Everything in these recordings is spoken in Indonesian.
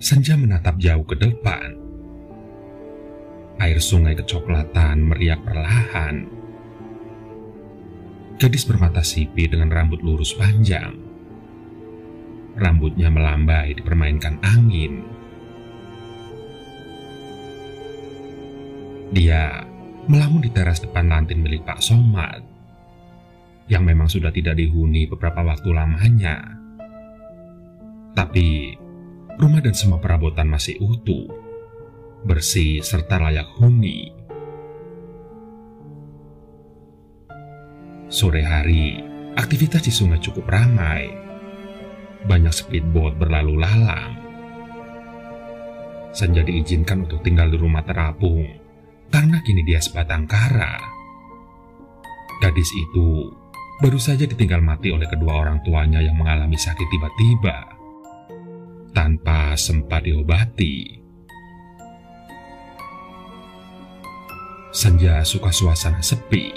Senja menatap jauh ke depan. Air sungai kecoklatan meriak perlahan. Gadis bermata sipit dengan rambut lurus panjang. Rambutnya melambai dipermainkan angin. Dia melamun di teras depan lantin milik Pak Somad, yang memang sudah tidak dihuni beberapa waktu lamanya. Tapi rumah dan semua perabotan masih utuh, bersih serta layak huni. Sore hari, aktivitas di sungai cukup ramai. Banyak speedboat berlalu lalang. Senja diizinkan untuk tinggal di rumah terapung karena kini dia sebatang kara. Gadis itu baru saja ditinggal mati oleh kedua orang tuanya yang mengalami sakit tiba-tiba tanpa sempat diobati. Senja suka suasana sepi.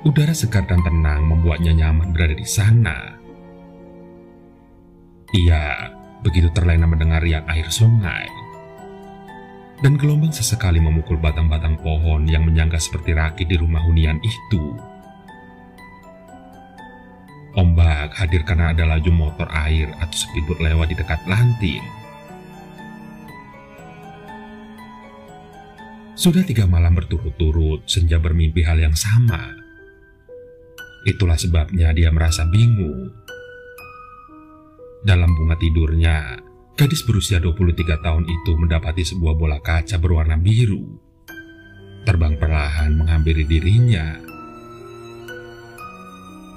Udara segar dan tenang membuatnya nyaman berada di sana. Ia begitu terlena mendengar riak air sungai, dan gelombang sesekali memukul batang-batang pohon yang menyangga seperti rakit di rumah hunian itu. Ombak hadir karena ada laju motor air atau speedboat lewat di dekat lantin. Sudah 3 malam berturut-turut Senja bermimpi hal yang sama. Itulah sebabnya dia merasa bingung. Dalam bunga tidurnya, gadis berusia 23 tahun itu mendapati sebuah bola kaca berwarna biru terbang perlahan menghampiri dirinya.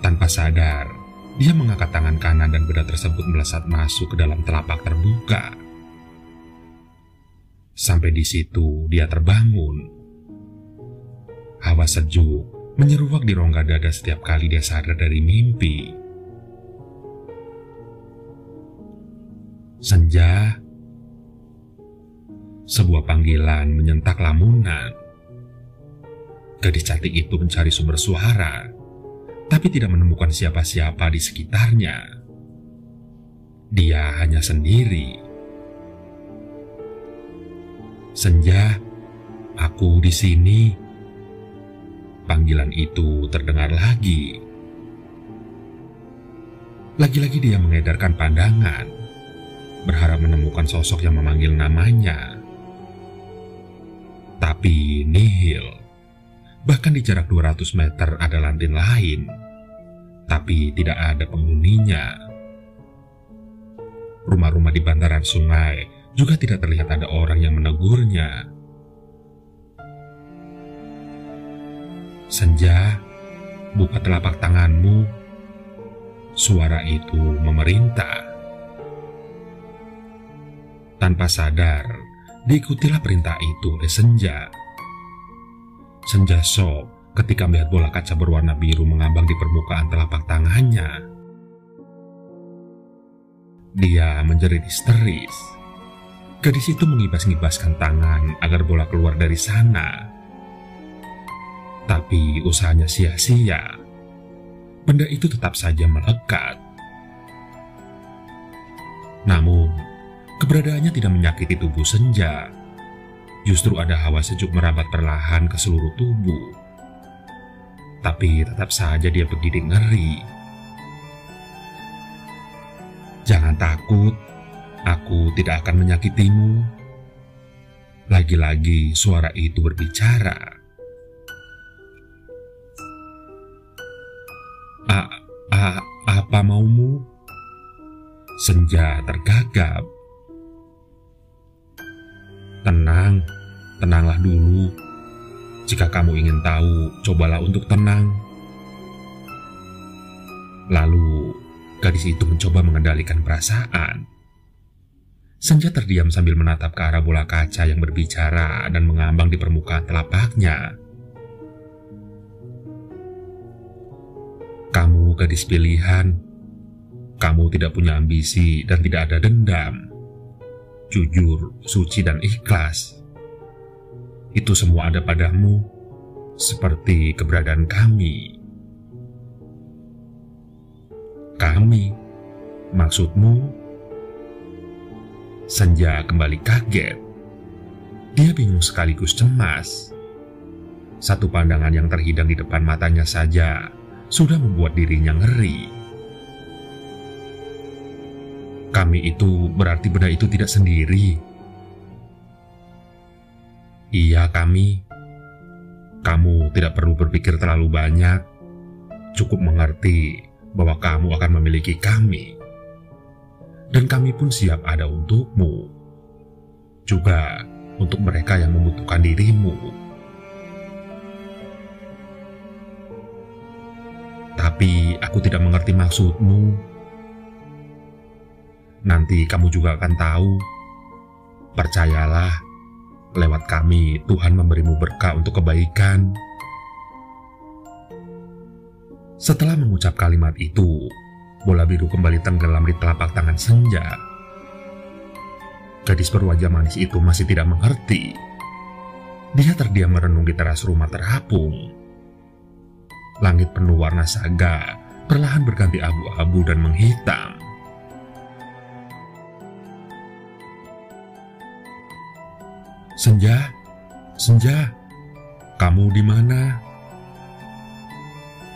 Tanpa sadar, dia mengangkat tangan kanan dan benda tersebut melesat masuk ke dalam telapak terbuka. Sampai di situ dia terbangun. Hawa sejuk menyeruak di rongga dada setiap kali dia sadar dari mimpi. Senja. Sebuah panggilan menyentak lamunan. Gadis cantik itu mencari sumber suara, tapi tidak menemukan siapa-siapa di sekitarnya. Dia hanya sendiri. Senja, aku di sini. Panggilan itu terdengar lagi. Lagi-lagi dia mengedarkan pandangan, berharap menemukan sosok yang memanggil namanya. Tapi nihil. Bahkan di jarak 200 meter ada lantin lain, tapi tidak ada penghuninya. Rumah-rumah di bantaran sungai juga tidak terlihat ada orang yang menegurnya. Senja, buka telapak tanganmu. Suara itu memerintah. Tanpa sadar, diikutilah perintah itu oleh Senja. Senja shock ketika melihat bola kaca berwarna biru mengambang di permukaan telapak tangannya. Dia menjerit histeris. Gadis itu mengibas-ngibaskan tangan agar bola keluar dari sana. Tapi usahanya sia-sia. Benda itu tetap saja melekat. Namun, keberadaannya tidak menyakiti tubuh Senja. Justru ada hawa sejuk merambat perlahan ke seluruh tubuh. Tapi tetap saja dia bergidik ngeri. Jangan takut, aku tidak akan menyakitimu. Lagi-lagi suara itu berbicara. Apa maumu? Senja tergagap. Tenanglah dulu. Jika kamu ingin tahu, cobalah untuk tenang. Lalu, gadis itu mencoba mengendalikan perasaan. Senja terdiam sambil menatap ke arah bola kaca yang berbicara dan mengambang di permukaan telapaknya. Kamu gadis pilihan. Kamu tidak punya ambisi dan tidak ada dendam. Jujur, suci, dan ikhlas. Itu semua ada padamu, seperti keberadaan kami. Kami? Maksudmu? Senja kembali kaget. Dia bingung sekaligus cemas. Satu pandangan yang terhidang di depan matanya saja sudah membuat dirinya ngeri. Kami itu berarti benda itu tidak sendiri. Iya, kami. Kamu tidak perlu berpikir terlalu banyak. Cukup mengerti bahwa kamu akan memiliki kami. Dan kami pun siap ada untukmu. Juga untuk mereka yang membutuhkan dirimu. Tapi aku tidak mengerti maksudmu. Nanti kamu juga akan tahu. Percayalah, lewat kami Tuhan memberimu berkah untuk kebaikan. Setelah mengucap kalimat itu, bola biru kembali tenggelam di telapak tangan Senja. Gadis berwajah manis itu masih tidak mengerti. Dia terdiam merenung di teras rumah terapung. Langit penuh warna saga perlahan berganti abu-abu dan menghitam. Senja, Senja, kamu di mana?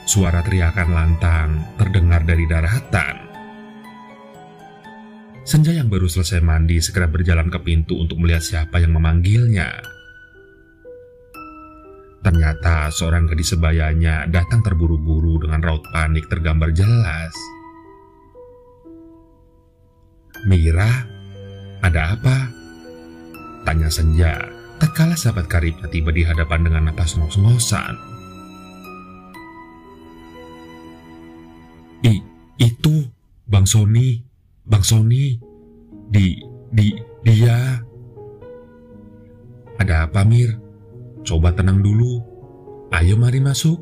Suara teriakan lantang terdengar dari daratan. Senja yang baru selesai mandi segera berjalan ke pintu untuk melihat siapa yang memanggilnya. Ternyata seorang gadis sebayanya datang terburu-buru dengan raut panik tergambar jelas. Mira, ada apa? Tanya Senja tatkala sahabat karibnya tiba di hadapan dengan napas ngos-ngosan. Itu Bang Sony, dia. Ada apa, Mir? Coba tenang dulu. Ayo mari masuk.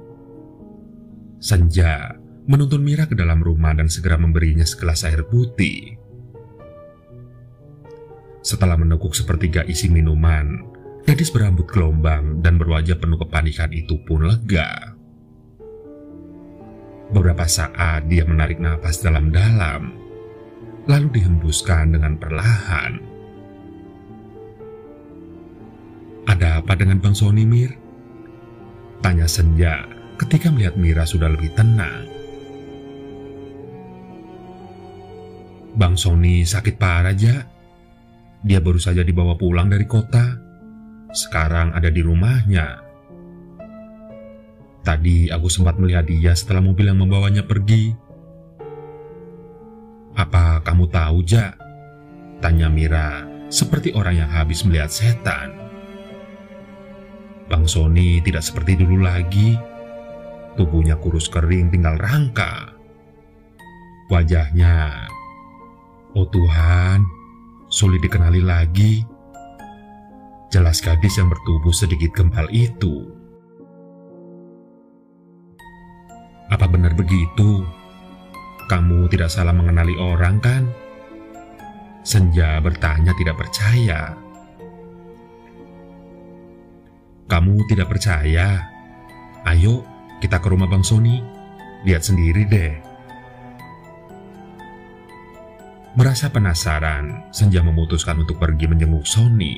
Senja menuntun Mira ke dalam rumah dan segera memberinya segelas air putih. Setelah meneguk sepertiga isi minuman, gadis berambut gelombang dan berwajah penuh kepanikan itu pun lega. Beberapa saat dia menarik napas dalam-dalam, lalu dihembuskan dengan perlahan. Ada apa dengan Bang Sony, Mir? Tanya Senja ketika melihat Mira sudah lebih tenang. Bang Sony sakit parah, Ja. Dia baru saja dibawa pulang dari kota. Sekarang ada di rumahnya. Tadi aku sempat melihat dia setelah mobil yang membawanya pergi. Apa kamu tahu, Ja? Tanya Mira seperti orang yang habis melihat setan. Bang Sony tidak seperti dulu lagi. Tubuhnya kurus kering tinggal rangka. Wajahnya, oh Tuhan, sulit dikenali lagi. Jelas gadis yang bertubuh sedikit gempal itu. Apa benar begitu? Kamu tidak salah mengenali orang, kan? Senja bertanya tidak percaya. Kamu tidak percaya? Ayo, kita ke rumah Bang Sony. Lihat sendiri deh. Merasa penasaran, Senja memutuskan untuk pergi menjenguk Sony.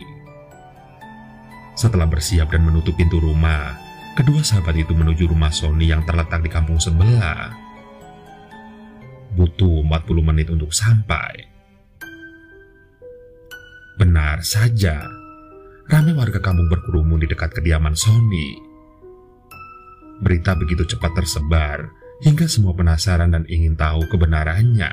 Setelah bersiap dan menutup pintu rumah, kedua sahabat itu menuju rumah Sony yang terletak di kampung sebelah. Butuh 40 menit untuk sampai. Benar saja, ramai warga kampung berkerumun di dekat kediaman Sony. Berita begitu cepat tersebar hingga semua penasaran dan ingin tahu kebenarannya.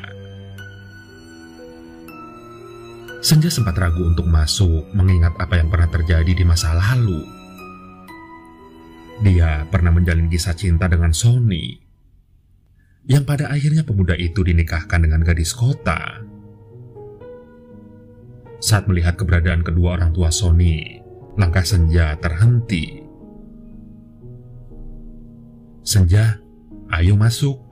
Senja sempat ragu untuk masuk mengingat apa yang pernah terjadi di masa lalu. Dia pernah menjalin kisah cinta dengan Sony, yang pada akhirnya pemuda itu dinikahkan dengan gadis kota. Saat melihat keberadaan kedua orang tua Sony, langkah Senja terhenti. Senja, ayo masuk.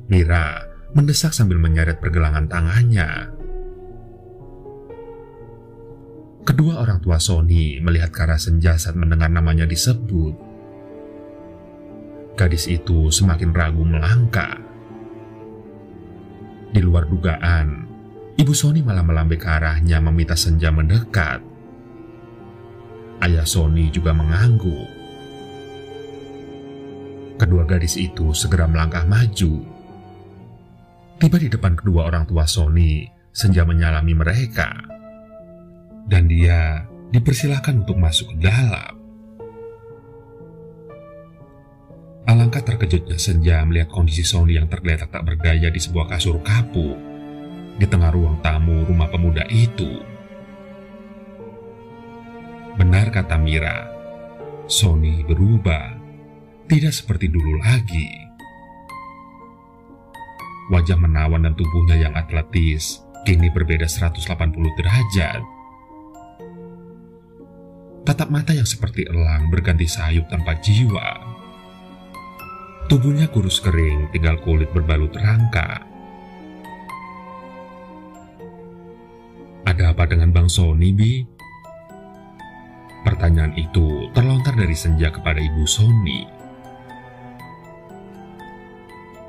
Mira mendesak sambil menyeret pergelangan tangannya. Kedua orang tua Sony melihat ke arah Senja saat mendengar namanya disebut. Gadis itu semakin ragu melangkah. Di luar dugaan, Ibu Sony malah melambai ke arahnya meminta Senja mendekat. Ayah Sony juga mengangguk. Kedua gadis itu segera melangkah maju. Tiba di depan kedua orang tua Sony, Senja menyalami mereka. Dan dia dipersilahkan untuk masuk ke dalam. Alangkah terkejutnya Senja melihat kondisi Sony yang tergeletak tak berdaya di sebuah kasur kapuk di tengah ruang tamu rumah pemuda itu. Benar kata Mira, Sony berubah, tidak seperti dulu lagi. Wajah menawan dan tubuhnya yang atletis kini berbeda 180 derajat. Tatap mata yang seperti elang berganti sayup tanpa jiwa. Tubuhnya kurus kering, tinggal kulit berbalut rangka. Ada apa dengan Bang Sony, Bi? Pertanyaan itu terlontar dari Senja kepada Ibu Sony.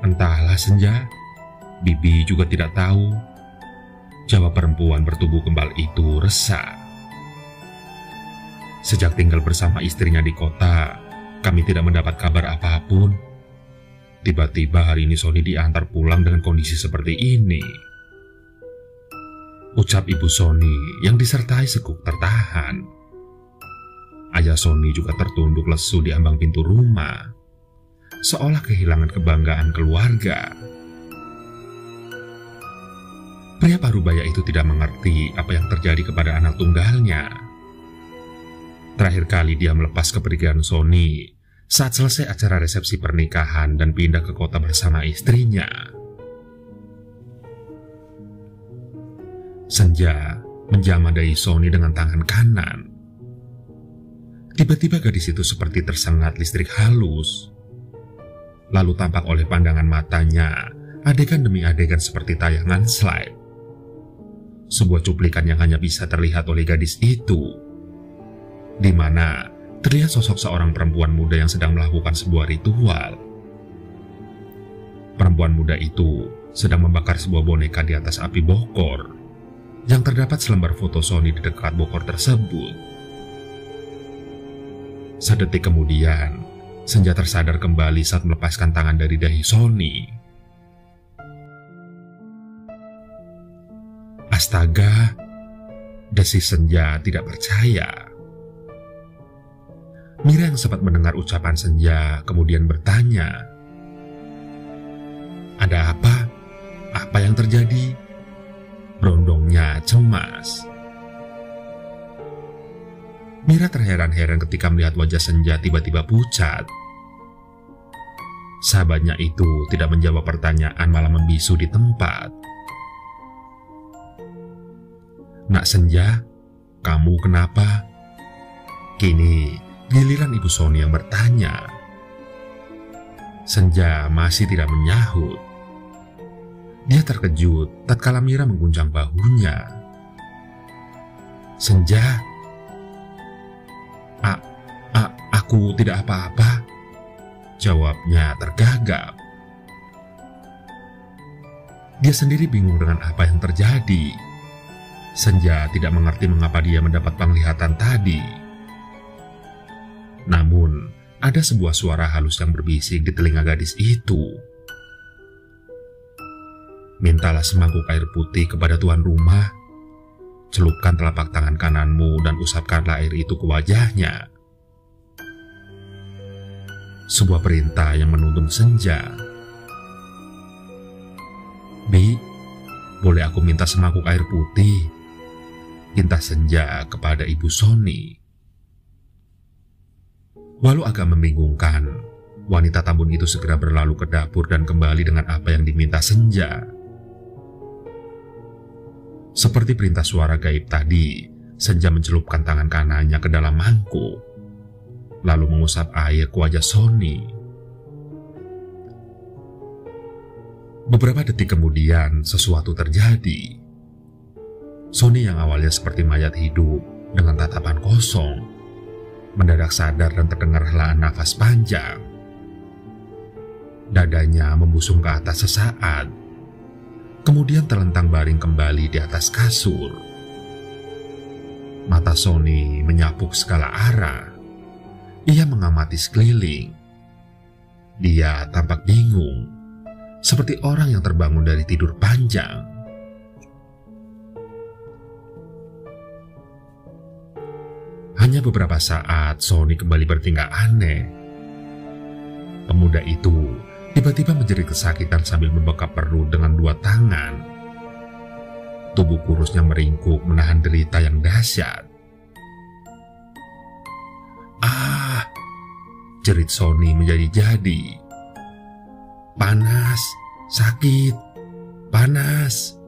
Entahlah Senja, Bibi juga tidak tahu. Jawab perempuan bertubuh kembal itu resah. Sejak tinggal bersama istrinya di kota, kami tidak mendapat kabar apapun. Tiba-tiba hari ini Sony diantar pulang dengan kondisi seperti ini. Ucap Ibu Sony yang disertai sekuk tertahan. Ayah Sony juga tertunduk lesu di ambang pintu rumah, seolah kehilangan kebanggaan keluarga. Pria parubaya itu tidak mengerti apa yang terjadi kepada anak tunggalnya. Terakhir kali dia melepas kepergian Sony saat selesai acara resepsi pernikahan dan pindah ke kota bersama istrinya. Senja menjamadai Sony dengan tangan kanan. Tiba-tiba gadis itu seperti tersengat listrik halus. Lalu tampak oleh pandangan matanya adegan demi adegan seperti tayangan slide. Sebuah cuplikan yang hanya bisa terlihat oleh gadis itu, di mana terlihat sosok seorang perempuan muda yang sedang melakukan sebuah ritual. Perempuan muda itu sedang membakar sebuah boneka di atas api bokor, yang terdapat selembar foto Sony di dekat bokor tersebut. Sedetik kemudian, Senja tersadar kembali saat melepaskan tangan dari dahi Sony. Astaga, desis Senja tidak percaya. Mira yang sempat mendengar ucapan Senja kemudian bertanya, "Ada apa? Apa yang terjadi?" Berondongnya cemas. Mira terheran-heran ketika melihat wajah Senja tiba-tiba pucat. Sahabatnya itu tidak menjawab pertanyaan, malah membisu di tempat. "Nak Senja, kamu kenapa?" Kini giliran Ibu Sony yang bertanya. Senja masih tidak menyahut. Dia terkejut tatkala Mira mengguncang bahunya. "Senja, aku tidak apa-apa," jawabnya tergagap. Dia sendiri bingung dengan apa yang terjadi. Senja tidak mengerti mengapa dia mendapat penglihatan tadi. Namun, ada sebuah suara halus yang berbisik di telinga gadis itu. "Mintalah semangkuk air putih kepada tuan rumah. Celupkan telapak tangan kananmu dan usapkanlah air itu ke wajahnya." Sebuah perintah yang menuntun Senja. "Bi, boleh aku minta semangkuk air putih?" pinta Senja kepada Ibu Sony. Walau agak membingungkan, wanita tambun itu segera berlalu ke dapur dan kembali dengan apa yang diminta Senja. Seperti perintah suara gaib tadi, Senja mencelupkan tangan kanannya ke dalam mangkuk, lalu mengusap air ke wajah Sony. Beberapa detik kemudian, sesuatu terjadi. Sony yang awalnya seperti mayat hidup dengan tatapan kosong, mendadak sadar dan terdengar helaan nafas panjang. Dadanya membusung ke atas sesaat. kemudian terlentang baring kembali di atas kasur. Mata Sony menyapu ke segala arah. Ia mengamati sekeliling. Dia tampak bingung, seperti orang yang terbangun dari tidur panjang. Hanya beberapa saat Sony kembali bertingkah aneh. Pemuda itu tiba-tiba menjerit kesakitan sambil membekap perut dengan dua tangan. Tubuh kurusnya meringkuk menahan derita yang dahsyat. "Ah!" jerit Sony menjadi-jadi. "Panas, sakit, panas."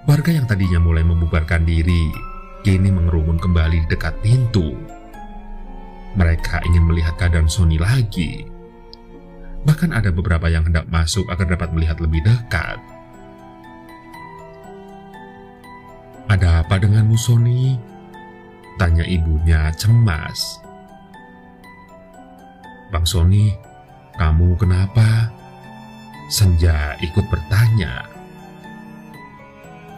Warga yang tadinya mulai membubarkan diri, kini mengerumun kembali di dekat pintu. Mereka ingin melihat keadaan Sony lagi. Bahkan ada beberapa yang hendak masuk agar dapat melihat lebih dekat. "Ada apa denganmu, Sony?" tanya ibunya cemas. "Bang Sony, kamu kenapa?" Senja ikut bertanya.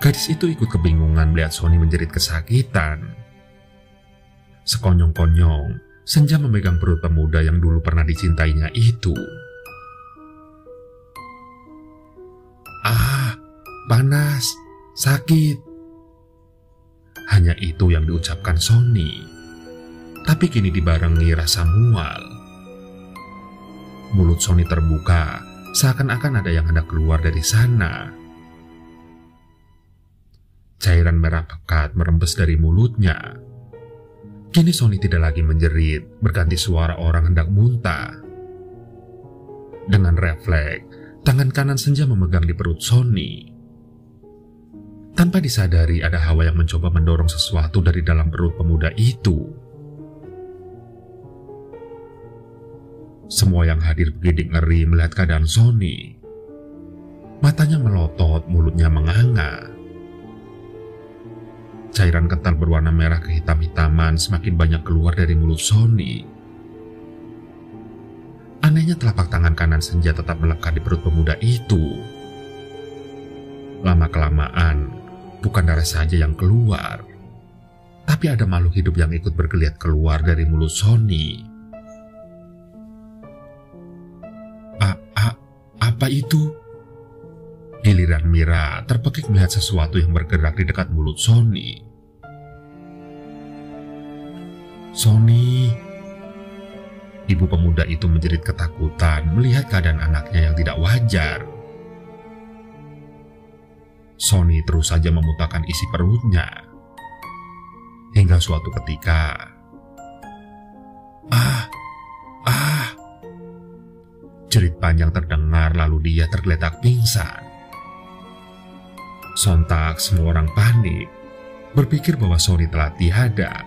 Gadis itu ikut kebingungan melihat Sony menjerit kesakitan. Sekonyong-konyong, Senja memegang perut pemuda yang dulu pernah dicintainya itu. "Ah, panas, sakit." Hanya itu yang diucapkan Sony, tapi kini dibarengi rasa mual. Mulut Sony terbuka, seakan-akan ada yang hendak keluar dari sana. Cairan merah pekat merembes dari mulutnya. Kini Sony tidak lagi menjerit, berganti suara orang hendak muntah. Dengan refleks, tangan kanan Senja memegang di perut Sony. Tanpa disadari ada hawa yang mencoba mendorong sesuatu dari dalam perut pemuda itu. Semua yang hadir begidik ngeri melihat keadaan Sony. Matanya melotot, mulutnya menganga. Cairan kental berwarna merah kehitam-hitaman semakin banyak keluar dari mulut Sony. Anehnya telapak tangan kanan Senja tetap melekat di perut pemuda itu. Lama-kelamaan, bukan darah saja yang keluar, tapi ada makhluk hidup yang ikut bergeliat keluar dari mulut Sony. Apa itu?" Giliran Mira terpekik melihat sesuatu yang bergerak di dekat mulut Sony. "Sony!" Ibu pemuda itu menjerit ketakutan melihat keadaan anaknya yang tidak wajar. Sony terus saja memutarkan isi perutnya. Hingga suatu ketika, "Ah! Ah!" jerit panjang terdengar lalu dia tergeletak pingsan. Sontak semua orang panik, berpikir bahwa Sony telah tiada.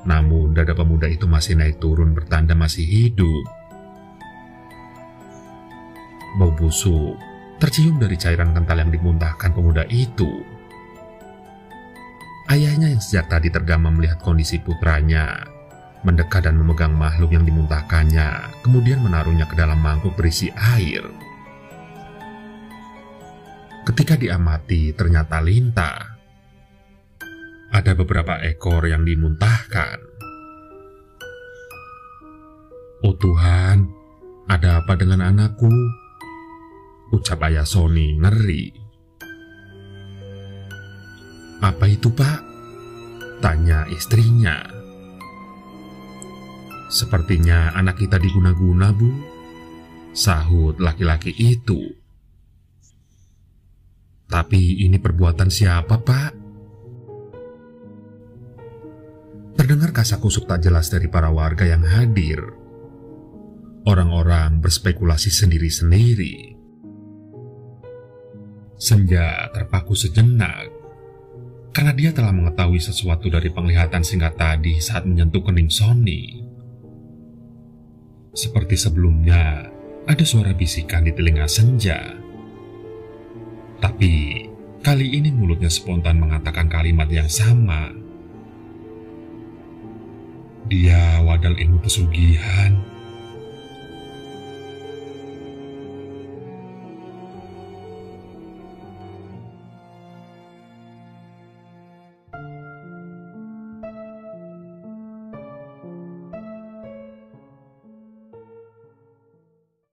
Namun dada pemuda itu masih naik turun bertanda masih hidup. Bau busuk tercium dari cairan kental yang dimuntahkan pemuda itu. Ayahnya yang sejak tadi tergama melihat kondisi putranya, mendekat dan memegang makhluk yang dimuntahkannya, kemudian menaruhnya ke dalam mangkuk berisi air. Ketika diamati, ternyata lintah. Ada beberapa ekor yang dimuntahkan. "Oh Tuhan, ada apa dengan anakku?" ucap ayah Sony ngeri. "Apa itu, Pak?" tanya istrinya. "Sepertinya anak kita diguna-guna, Bu," sahut laki-laki itu. "Tapi ini perbuatan siapa, Pak?" Terdengar kasak-kusuk tak jelas dari para warga yang hadir. Orang-orang berspekulasi sendiri-sendiri. Senja terpaku sejenak, karena dia telah mengetahui sesuatu dari penglihatan singkat tadi saat menyentuh kening Sony. Seperti sebelumnya, ada suara bisikan di telinga Senja. Tapi, kali ini mulutnya spontan mengatakan kalimat yang sama. "Dia wadal ilmu pesugihan."